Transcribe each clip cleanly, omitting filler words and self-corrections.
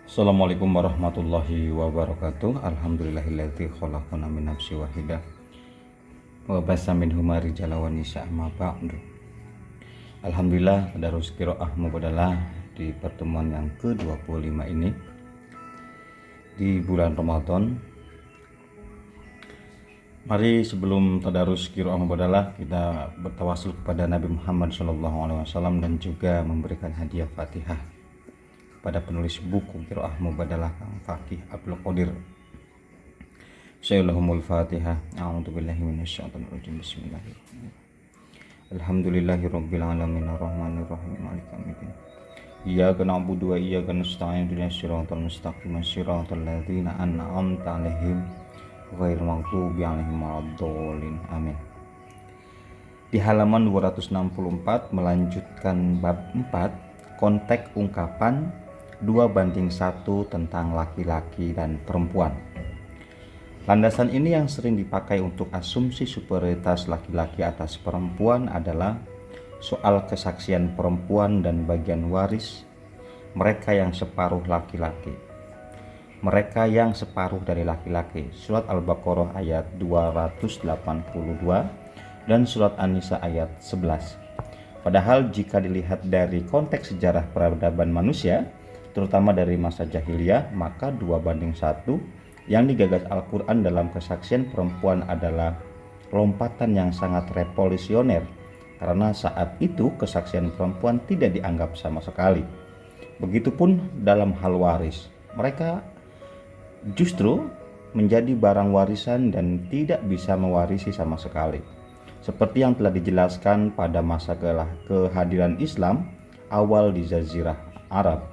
Assalamualaikum warahmatullahi wabarakatuh. Alhamdulillahilladzi khalaqana min nafsin wahidah wa basa minhuma rijalan wa nisaa ma ba'du. Alhamdulillah, tadarus qiraah mubadalah di pertemuan yang ke-25 ini di bulan Ramadan. Mari sebelum tadarus qiraah mubadalah kita bertawasul kepada Nabi Muhammad SAW dan juga memberikan hadiah Fatihah pada penulis buku Qiraah Mubadalah Kang Fakih Abdul Qadir. Sayyidul Fatihah. A'udzubillahi minasyaitonir rajim. Bismillahirrahmanirrahim. Alhamdulillahirabbil alamin arrahmanir rahim maliki yaumiddin. Iyyaka na'budu wa iyyaka nasta'in ihdinas siratal mustaqim siratal ladzina an'amta 'alaihim ghairil maghdubi 'alaihim waladdallin. Amin. Di halaman 264 melanjutkan bab 4, konteks ungkapan 2:1 tentang laki-laki dan perempuan. Landasan ini yang sering dipakai untuk asumsi superioritas laki-laki atas perempuan adalah soal kesaksian perempuan dan bagian waris mereka yang separuh laki-laki. Mereka yang separuh dari laki-laki. Surat Al-Baqarah ayat 282 dan surat An-Nisa ayat 11. Padahal jika dilihat dari konteks sejarah peradaban manusia, terutama dari masa jahiliyah, maka 2:1 yang digagas Al-Quran dalam kesaksian perempuan adalah lompatan yang sangat revolusioner, karena saat itu kesaksian perempuan tidak dianggap sama sekali. Begitupun dalam hal waris, mereka justru menjadi barang warisan dan tidak bisa mewarisi sama sekali. Seperti yang telah dijelaskan pada masa kehadiran Islam awal di Jazirah Arab.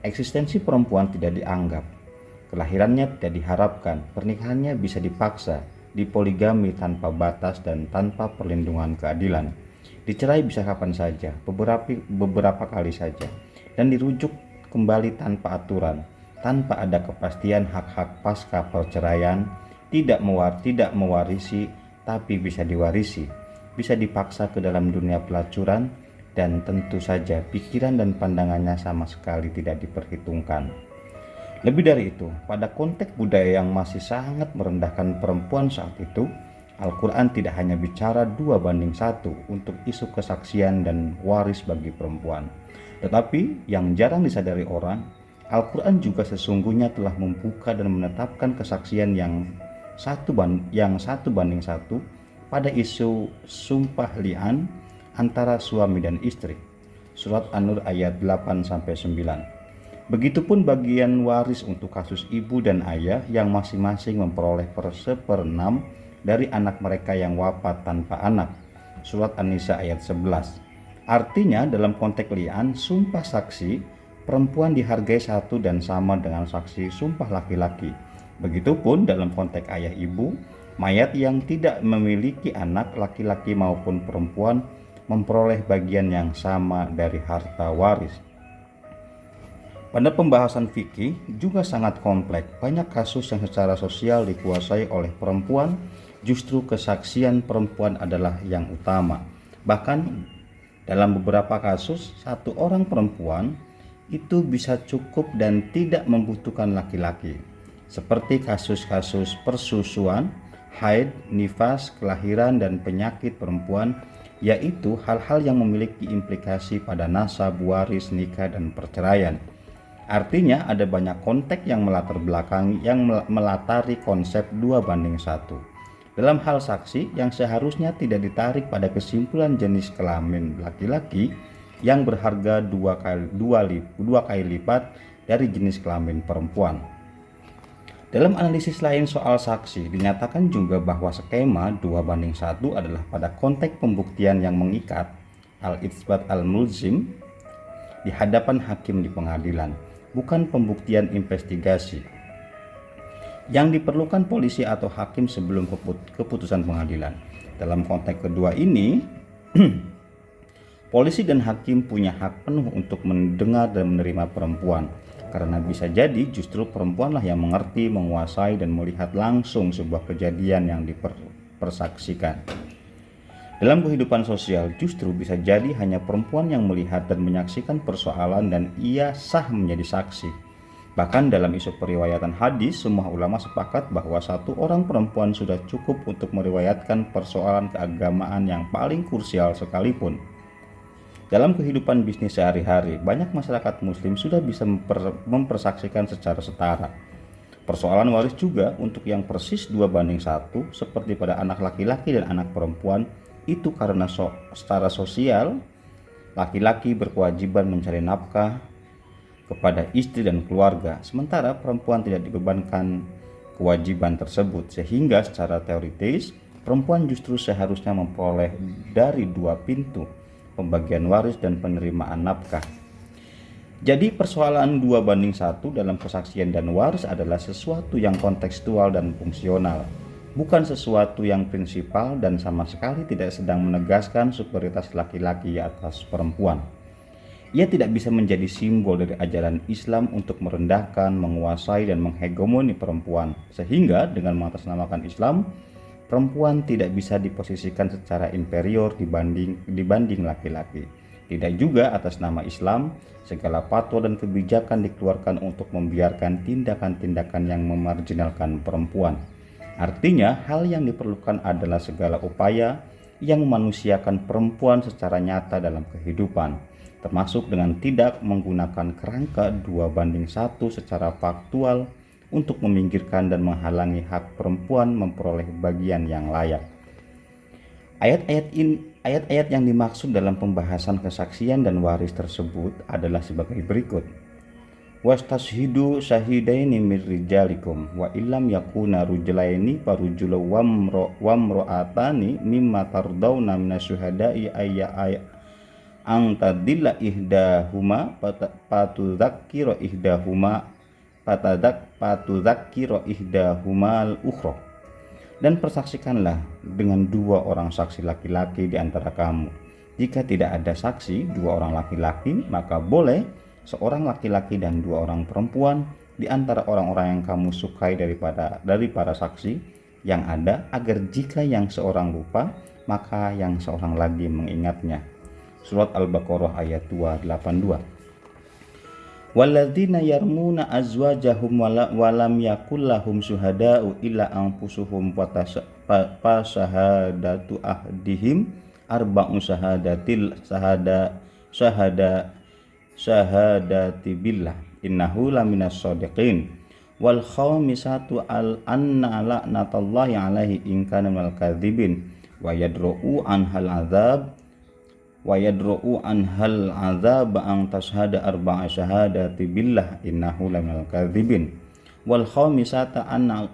Eksistensi perempuan tidak dianggap, kelahirannya tidak diharapkan, pernikahannya bisa dipaksa, dipoligami tanpa batas dan tanpa perlindungan keadilan. Dicerai bisa kapan saja, beberapa kali saja, dan dirujuk kembali tanpa aturan, tanpa ada kepastian hak-hak pasca perceraian, tidak mewarisi tapi bisa diwarisi, bisa dipaksa ke dalam dunia pelacuran, dan tentu saja pikiran dan pandangannya sama sekali tidak diperhitungkan. Lebih dari itu, pada konteks budaya yang masih sangat merendahkan perempuan saat itu, Al-Quran tidak hanya bicara 2:1 untuk isu kesaksian dan waris bagi perempuan, tetapi yang jarang disadari orang, Al-Quran juga sesungguhnya telah membuka dan menetapkan kesaksian yang 1:1 pada isu sumpah li'an antara suami dan istri. Surat An-Nur ayat 8-9. Begitupun bagian waris untuk kasus ibu dan ayah yang masing-masing memperoleh 1/6 dari anak mereka yang wafat tanpa anak. Surat An-Nisa ayat 11. Artinya dalam konteks li'an, sumpah saksi perempuan dihargai satu dan sama dengan saksi sumpah laki-laki. Begitupun dalam konteks ayah ibu, mayat yang tidak memiliki anak laki-laki maupun perempuan memperoleh bagian yang sama dari harta waris. Pada pembahasan fikih juga sangat kompleks. Banyak kasus yang secara sosial dikuasai oleh perempuan, justru kesaksian perempuan adalah yang utama. Bahkan dalam beberapa kasus, satu orang perempuan itu bisa cukup dan tidak membutuhkan laki-laki. Seperti kasus-kasus persusuan, haid, nifas, kelahiran, dan penyakit perempuan, yaitu hal-hal yang memiliki implikasi pada nasab, waris, nikah, dan perceraian. Artinya ada banyak konteks yang melatari konsep 2:1. Dalam hal saksi yang seharusnya tidak ditarik pada kesimpulan jenis kelamin laki-laki yang berharga dua kali lipat dari jenis kelamin perempuan. Dalam analisis lain soal saksi, dinyatakan juga bahwa skema 2:1 adalah pada konteks pembuktian yang mengikat, al-itsbat al-mulzim, di hadapan hakim di pengadilan, bukan pembuktian investigasi yang diperlukan polisi atau hakim sebelum keputusan pengadilan. Dalam konteks kedua ini, polisi dan hakim punya hak penuh untuk mendengar dan menerima perempuan, karena bisa jadi justru perempuanlah yang mengerti, menguasai, dan melihat langsung sebuah kejadian yang dipersaksikan. Dalam kehidupan sosial justru bisa jadi hanya perempuan yang melihat dan menyaksikan persoalan dan ia sah menjadi saksi. Bahkan dalam isu periwayatan hadis, semua ulama sepakat bahwa satu orang perempuan sudah cukup untuk meriwayatkan persoalan keagamaan yang paling krusial sekalipun. Dalam kehidupan bisnis sehari-hari, banyak masyarakat muslim sudah bisa mempersaksikan secara setara. Persoalan waris juga untuk yang persis 2:1, seperti pada anak laki-laki dan anak perempuan, itu karena secara sosial, laki-laki berkewajiban mencari nafkah kepada istri dan keluarga, sementara perempuan tidak dibebankan kewajiban tersebut, sehingga secara teoritis perempuan justru seharusnya memperoleh dari 2 pintu, pembagian waris dan penerimaan nafkah. Jadi persoalan 2:1 dalam kesaksian dan waris adalah sesuatu yang kontekstual dan fungsional, bukan sesuatu yang prinsipal, dan sama sekali tidak sedang menegaskan superioritas laki-laki atas perempuan. Ia tidak bisa menjadi simbol dari ajaran Islam untuk merendahkan, menguasai, dan menghegemoni perempuan, sehingga dengan mengatasnamakan Islam, perempuan tidak bisa diposisikan secara inferior dibanding laki-laki. Tidak juga atas nama Islam, segala fatwa dan kebijakan dikeluarkan untuk membiarkan tindakan-tindakan yang memarginalkan perempuan. Artinya, hal yang diperlukan adalah segala upaya yang memanusiakan perempuan secara nyata dalam kehidupan, termasuk dengan tidak menggunakan kerangka 2:1 secara faktual untuk meminggirkan dan menghalangi hak perempuan memperoleh bagian yang layak. Ayat-ayat yang dimaksud dalam pembahasan kesaksian dan waris tersebut adalah sebagai berikut. Wastashhidu syahidaini min rijalikum wa illam yakuna rujulaini farujulu wamro'atani mimma tardawna minasyuhada'i ang tadilla ihdahuma patudzakkira ihdahuma al-ukhra. Dan persaksikanlah dengan 2 orang saksi laki-laki di antara kamu. Jika tidak ada saksi 2 orang laki-laki, maka boleh seorang laki-laki dan 2 orang perempuan di antara orang-orang yang kamu sukai dari para saksi yang ada, agar jika yang seorang lupa, maka yang seorang lagi mengingatnya. Surat Al-Baqarah ayat 282. Walladzina yarmuna azwajahum walam yakul lahum syuhada'u illa anfusuhum fasahadatu ahdihim arba'u syahadati billah innahu laminas shadiqin wal khamisatu anna la'natallahi alaihi in kana minal kadzibin wa yadru'u anhal azab ang tashhada arba'a syahadati billah innahu laminal kadzibin wal khamisata anna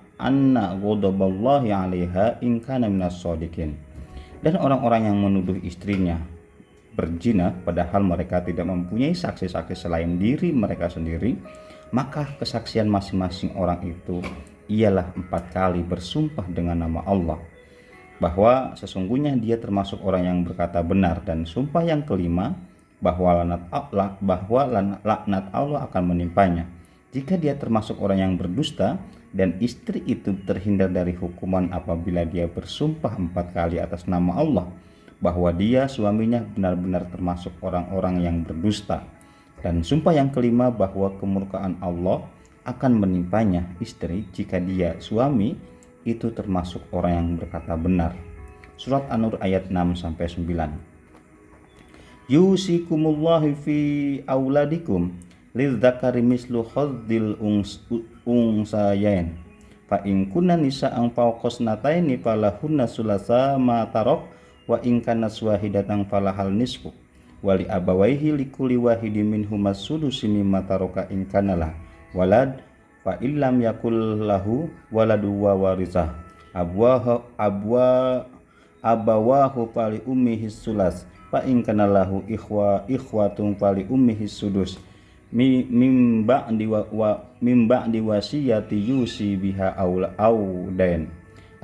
ghadaballahi 'alaiha in kana minas shadiqin. Dan orang-orang yang menuduh istrinya berzina padahal mereka tidak mempunyai saksi-saksi selain diri mereka sendiri, maka kesaksian masing-masing orang itu ialah 4 kali bersumpah dengan nama Allah bahwa sesungguhnya dia termasuk orang yang berkata benar, dan sumpah yang kelima bahwa laknat Allah akan menimpanya jika dia termasuk orang yang berdusta, dan istri itu terhindar dari hukuman apabila dia bersumpah 4 kali atas nama Allah bahwa dia suaminya benar-benar termasuk orang-orang yang berdusta, dan sumpah yang kelima bahwa kemurkaan Allah akan menimpanya istri jika dia suami itu termasuk orang yang berkata benar. Surat An-Nur ayat 6-9. Yusikumullahu fi auladikum lidzakari mislu hadzil unsayain fa in kunna nisa'an fawqasnataini falahunna sulasa ma tarok wa in kanat wahidatan falahal nisfu wa li abawaihi likulli wahidin minhum as-sudusi mimma taraka in kana lah walad fa illam yakul lahu waladu wa warisah abawahu pali ummihi sulas fa in kana lahu ikhwatun pali ummihi sudus mimba di wasiyati yusi biha audain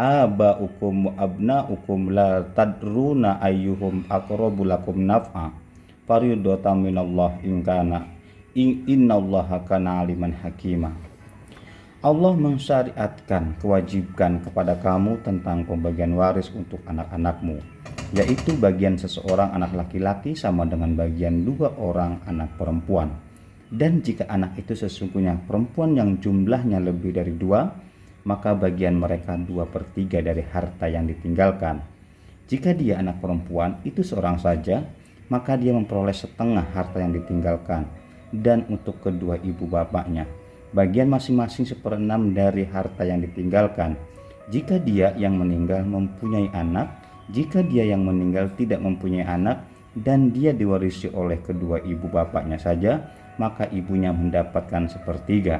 abaukum abnaukum la tadruna ayyuhum aqrabu lakum naf'a faridatan minallah innallaha kana aliman hakimah. Allah mensyariatkan kewajiban kepada kamu tentang pembagian waris untuk anak-anakmu, yaitu bagian seseorang anak laki-laki sama dengan bagian 2 orang anak perempuan. Dan jika anak itu sesungguhnya perempuan yang jumlahnya lebih dari 2, maka bagian mereka 2/3 dari harta yang ditinggalkan. Jika dia anak perempuan itu seorang saja, maka dia memperoleh setengah harta yang ditinggalkan. Dan untuk kedua ibu bapaknya, bagian masing-masing 1/6 dari harta yang ditinggalkan. Jika dia yang meninggal mempunyai anak, jika dia yang meninggal tidak mempunyai anak, dan dia diwarisi oleh kedua ibu bapaknya saja, maka ibunya mendapatkan 1/3.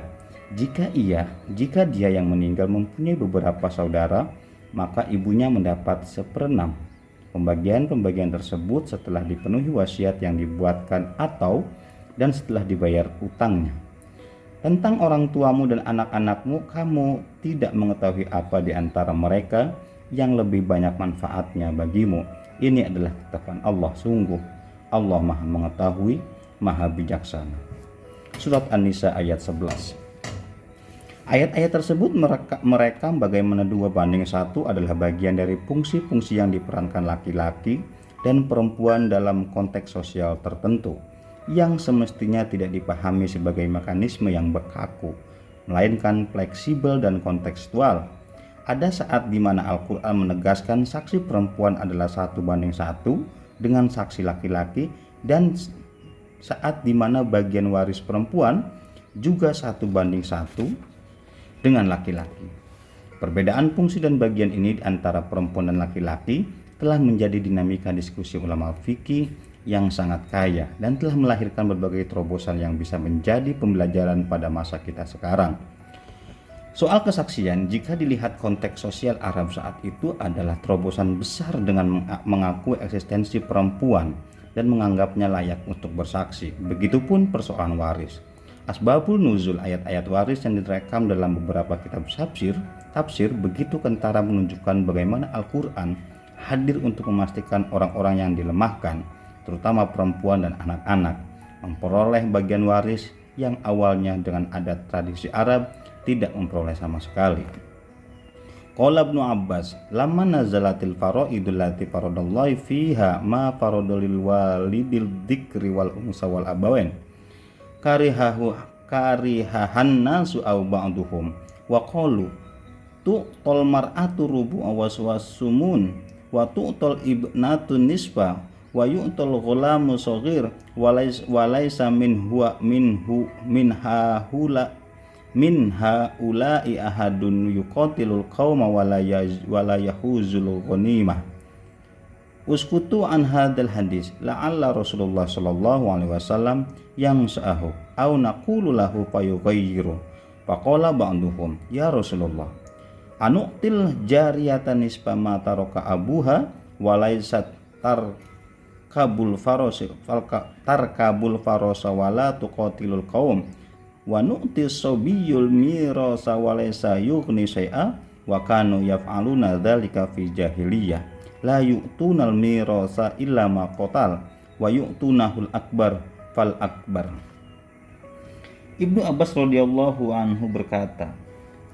Jika dia yang meninggal mempunyai beberapa saudara, maka ibunya mendapat 1/6. Pembagian tersebut setelah dipenuhi wasiat yang dibuatkan dan setelah dibayar utangnya. Tentang orang tuamu dan anak-anakmu, kamu tidak mengetahui apa di antara mereka yang lebih banyak manfaatnya bagimu. Ini adalah ketetapan Allah. Sungguh Allah Maha mengetahui, Maha bijaksana. Surat An-Nisa ayat 11. Ayat-ayat tersebut merekam bagaimana 2/1 adalah bagian dari fungsi-fungsi yang diperankan laki-laki dan perempuan dalam konteks sosial tertentu, yang semestinya tidak dipahami sebagai mekanisme yang berkaku, melainkan fleksibel dan kontekstual. Ada saat di mana Al-Quran menegaskan saksi perempuan adalah 1/1 dengan saksi laki-laki, dan saat di mana bagian waris perempuan juga 1/1 dengan laki-laki. Perbedaan fungsi dan bagian ini antara perempuan dan laki-laki telah menjadi dinamika diskusi ulama fikih yang sangat kaya dan telah melahirkan berbagai terobosan yang bisa menjadi pembelajaran pada masa kita sekarang. Soal kesaksian, jika dilihat konteks sosial Arab saat itu, adalah terobosan besar dengan mengakui eksistensi perempuan dan menganggapnya layak untuk bersaksi. Begitupun persoalan waris. Asbabul nuzul ayat-ayat waris yang direkam dalam beberapa kitab tafsir begitu kentara menunjukkan bagaimana Al-Quran hadir untuk memastikan orang-orang yang dilemahkan, terutama perempuan dan anak-anak, memperoleh bagian waris yang awalnya dengan adat tradisi Arab tidak memperoleh sama sekali. Qala Ibnu Abbas, "Lamma nazalatil faraidul lati faradallahu fiha ma faradalil walidil dzikri wal unsa wal abawain. Karihahan nasu aw ba'duhum wa qalu tu'tal mar'atu rubu'a waswasumun wa tu'tal ibnatu nisfa wa yu'tal ghulamu shaghir walaysa min haula'i ahadun yuqatilul qauma wala yahuzul ghanimah." Uskutu an hadal hadis la'alla Rasulullah sallallahu alaihi wasallam yang sa'ahu au naqulu lahu fayughayyiru. Faqala ba'duhum, "Ya Rasulullah, anu'til jariyatan nisfa ma taraka abuha walaysat tarkabul farasa wala tuqatilul qaum wa nu'tis sabiyul mirasa walaysa yughni syai'a wa kanu yaf'aluna dzalika fi jahiliyah la yu'tunal mirasa illa ma qatal wa yu'tunahul akbar fal akbar." Ibnu Abbas radhiyallahu anhu berkata,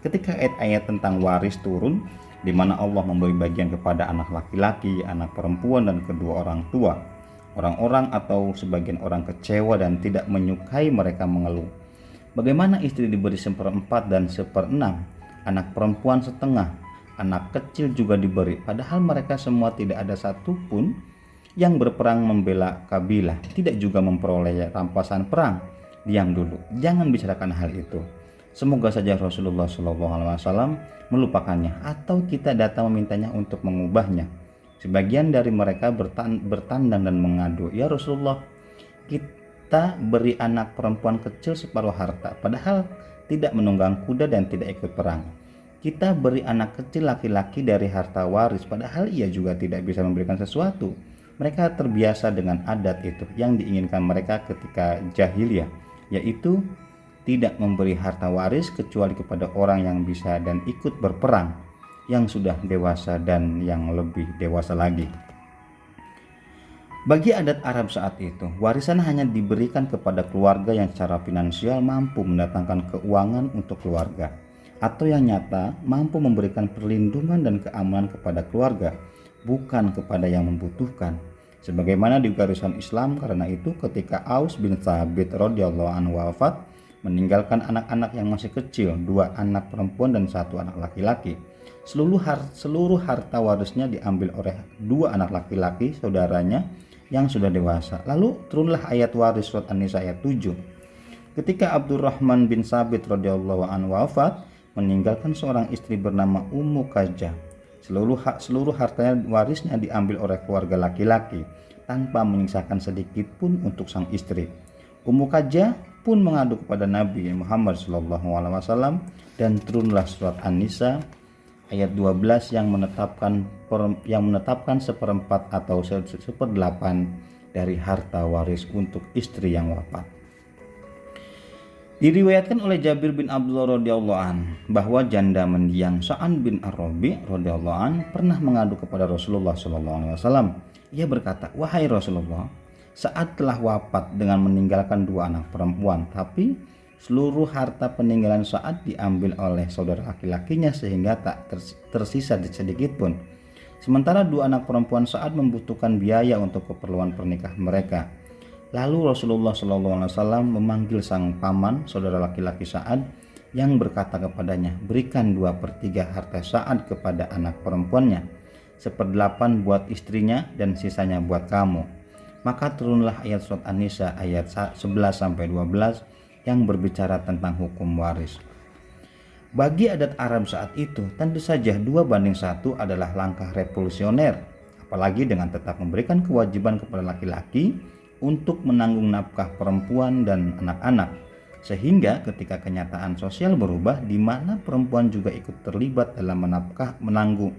ketika ayat-ayat tentang waris turun, di mana Allah memberi bagian kepada anak laki-laki, anak perempuan, dan kedua orang tua, orang-orang atau sebagian orang kecewa dan tidak menyukai mereka mengeluh. Bagaimana istri diberi 1/4 dan 1/6, anak perempuan setengah, anak kecil juga diberi, padahal mereka semua tidak ada satupun yang berperang membela kabilah, tidak juga memperoleh rampasan perang. Diam dulu, jangan bicarakan hal itu. Semoga saja Rasulullah SAW melupakannya atau kita datang memintanya untuk mengubahnya. Sebagian dari mereka bertandang dan mengadu, "Ya Rasulullah, kita beri anak perempuan kecil separuh harta, padahal tidak menunggang kuda dan tidak ikut perang. Kita beri anak kecil laki-laki dari harta waris, padahal ia juga tidak bisa memberikan sesuatu." Mereka terbiasa dengan adat itu yang diinginkan mereka ketika jahiliyah, yaitu tidak memberi harta waris kecuali kepada orang yang bisa dan ikut berperang, yang sudah dewasa dan yang lebih dewasa lagi. Bagi adat Arab saat itu, warisan hanya diberikan kepada keluarga yang secara finansial mampu mendatangkan keuangan untuk keluarga, atau yang nyata mampu memberikan perlindungan dan keamanan kepada keluarga, bukan kepada yang membutuhkan. sebagaimana digariskan Islam. Karena itu ketika Aus bin Thabit radhiyallahu anhu wafat, meninggalkan anak-anak yang masih kecil, 2 anak perempuan dan 1 anak laki-laki, seluruh harta warisnya diambil oleh 2 anak laki-laki saudaranya yang sudah dewasa. Lalu turunlah ayat waris surat An-Nisa ayat 7. Ketika Abdurrahman bin Sabit radhiyallahu anhu wafat, meninggalkan seorang istri bernama Ummu Kajah. Seluruh hartanya warisnya diambil oleh keluarga laki-laki tanpa menyisakan sedikit pun untuk sang istri. Ummu Kajah pun mengadu kepada Nabi Muhammad SAW dan turunlah surat An-Nisa ayat 12 yang menetapkan 1/4 atau 1/8 dari harta waris untuk istri yang wafat. Diriwayatkan oleh Jabir bin Abdullah radhiyallahu an bahwa janda mendiang Sa'an bin Ar-Rabi radhiyallahu an pernah mengadu kepada Rasulullah SAW. Ia berkata, "Wahai Rasulullah, Sa'ad telah wafat dengan meninggalkan 2 anak perempuan, tapi seluruh harta peninggalan Sa'ad diambil oleh saudara laki-lakinya sehingga tak tersisa sedikit pun. Sementara 2 anak perempuan Sa'ad membutuhkan biaya untuk keperluan pernikahan mereka." Lalu Rasulullah SAW memanggil sang paman, saudara laki-laki Sa'ad, yang berkata kepadanya, "Berikan 2/3 harta Sa'ad kepada anak perempuannya, 1/8 buat istrinya dan sisanya buat kamu." Maka turunlah ayat surat An-Nisa ayat 11-12 yang berbicara tentang hukum waris. Bagi adat Arab saat itu, tentu saja 2/1 adalah langkah revolusioner, apalagi dengan tetap memberikan kewajiban kepada laki-laki untuk menanggung nafkah perempuan dan anak-anak, sehingga ketika kenyataan sosial berubah di mana perempuan juga ikut terlibat dalam menanggung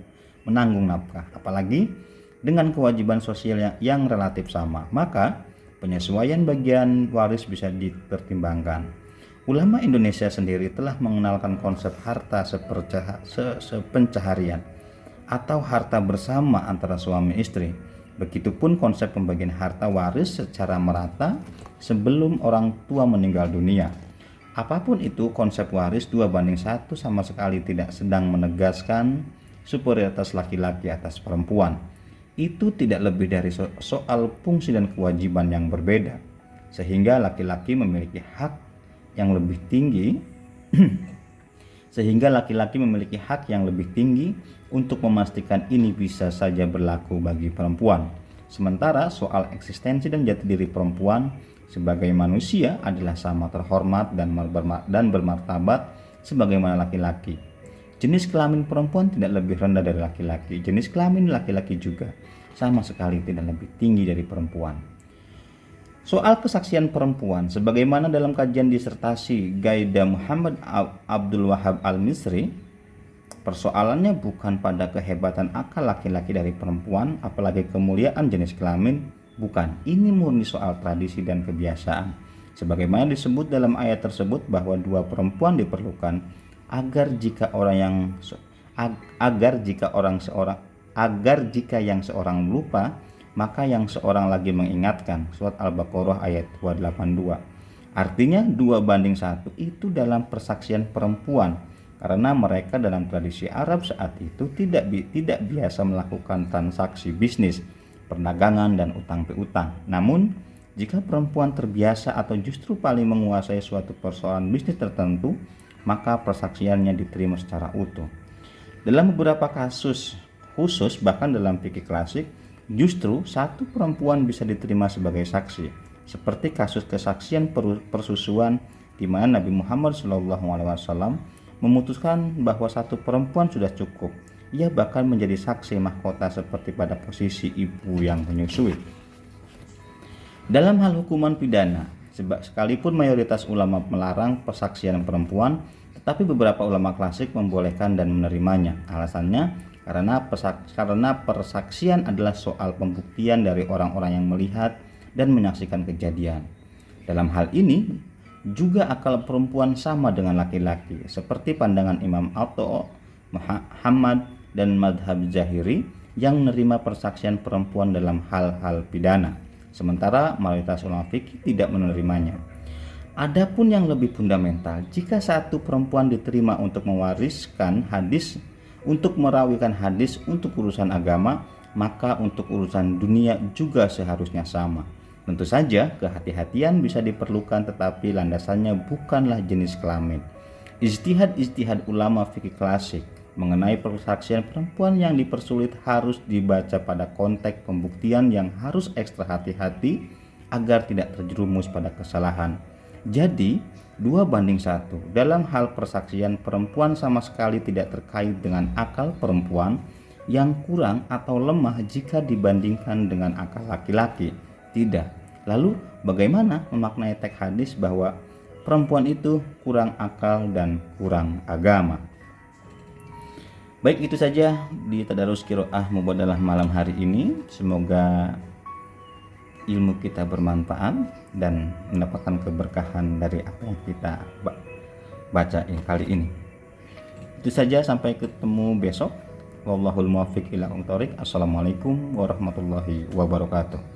nafkah, apalagi dengan kewajiban sosial yang relatif sama, maka penyesuaian bagian waris bisa dipertimbangkan. Ulama Indonesia sendiri telah mengenalkan konsep harta sepencaharian atau harta bersama antara suami istri. Begitupun konsep pembagian harta waris secara merata sebelum orang tua meninggal dunia. Apapun itu, konsep waris 2/1 sama sekali tidak sedang menegaskan superioritas laki-laki atas perempuan. Itu tidak lebih dari soal fungsi dan kewajiban yang berbeda, sehingga laki-laki memiliki hak yang lebih tinggi untuk memastikan ini bisa saja berlaku bagi perempuan. Sementara soal eksistensi dan jati diri perempuan sebagai manusia adalah sama terhormat dan bermartabat sebagaimana laki-laki. Jenis kelamin perempuan tidak lebih rendah dari laki-laki. Jenis kelamin laki-laki juga sama sekali tidak lebih tinggi dari perempuan. Soal kesaksian perempuan, sebagaimana dalam kajian disertasi Gaida Muhammad Abdul Wahab Al-Misri, persoalannya bukan pada kehebatan akal laki-laki dari perempuan, apalagi kemuliaan jenis kelamin, bukan. Ini murni soal tradisi dan kebiasaan. Sebagaimana disebut dalam ayat tersebut bahwa 2 perempuan diperlukan agar jika yang seorang lupa, maka yang seorang lagi mengingatkan. Surat Al-Baqarah ayat 282. Artinya 2/1 itu dalam persaksian perempuan, karena mereka dalam tradisi Arab saat itu tidak biasa melakukan transaksi bisnis, perdagangan dan utang piutang. Namun jika perempuan terbiasa atau justru paling menguasai suatu persoalan bisnis tertentu, maka persaksiannya diterima secara utuh. Dalam beberapa kasus khusus, bahkan dalam fikih klasik, justru 1 perempuan bisa diterima sebagai saksi, seperti kasus kesaksian persusuan di mana Nabi Muhammad SAW memutuskan bahwa 1 perempuan sudah cukup. Ia bahkan menjadi saksi mahkota seperti pada posisi ibu yang menyusui. Dalam hal hukuman pidana, sekalipun mayoritas ulama melarang persaksian perempuan, tetapi beberapa ulama klasik membolehkan dan menerimanya. Alasannya karena persaksian adalah soal pembuktian dari orang-orang yang melihat dan menyaksikan kejadian. Dalam hal ini juga akal perempuan sama dengan laki-laki, seperti pandangan Imam Atha, Muhammad dan madhab Zahiri yang menerima persaksian perempuan dalam hal-hal pidana, sementara mayoritas ulama fikih tidak menerimanya. Adapun yang lebih fundamental, jika 1 perempuan diterima untuk merawikan hadis untuk urusan agama, maka untuk urusan dunia juga seharusnya sama. Tentu saja kehati-hatian bisa diperlukan, tetapi landasannya bukanlah jenis kelamin. Ijtihad ulama fikih klasik mengenai persaksian perempuan yang dipersulit harus dibaca pada konteks pembuktian yang harus ekstra hati-hati agar tidak terjerumus pada kesalahan. Jadi 2:1 dalam hal persaksian perempuan sama sekali tidak terkait dengan akal perempuan yang kurang atau lemah jika dibandingkan dengan akal laki-laki. Tidak. Lalu bagaimana memaknai teks hadis bahwa perempuan itu kurang akal dan kurang agama? Baik, itu saja di Tadarus Qiraah Mubadalah malam hari ini. Semoga ilmu kita bermanfaat dan mendapatkan keberkahan dari apa yang kita baca kali ini. Itu saja, sampai ketemu besok. Wallahul muwaffiq ila aqwamit thoriq. Assalamualaikum warahmatullahi wabarakatuh.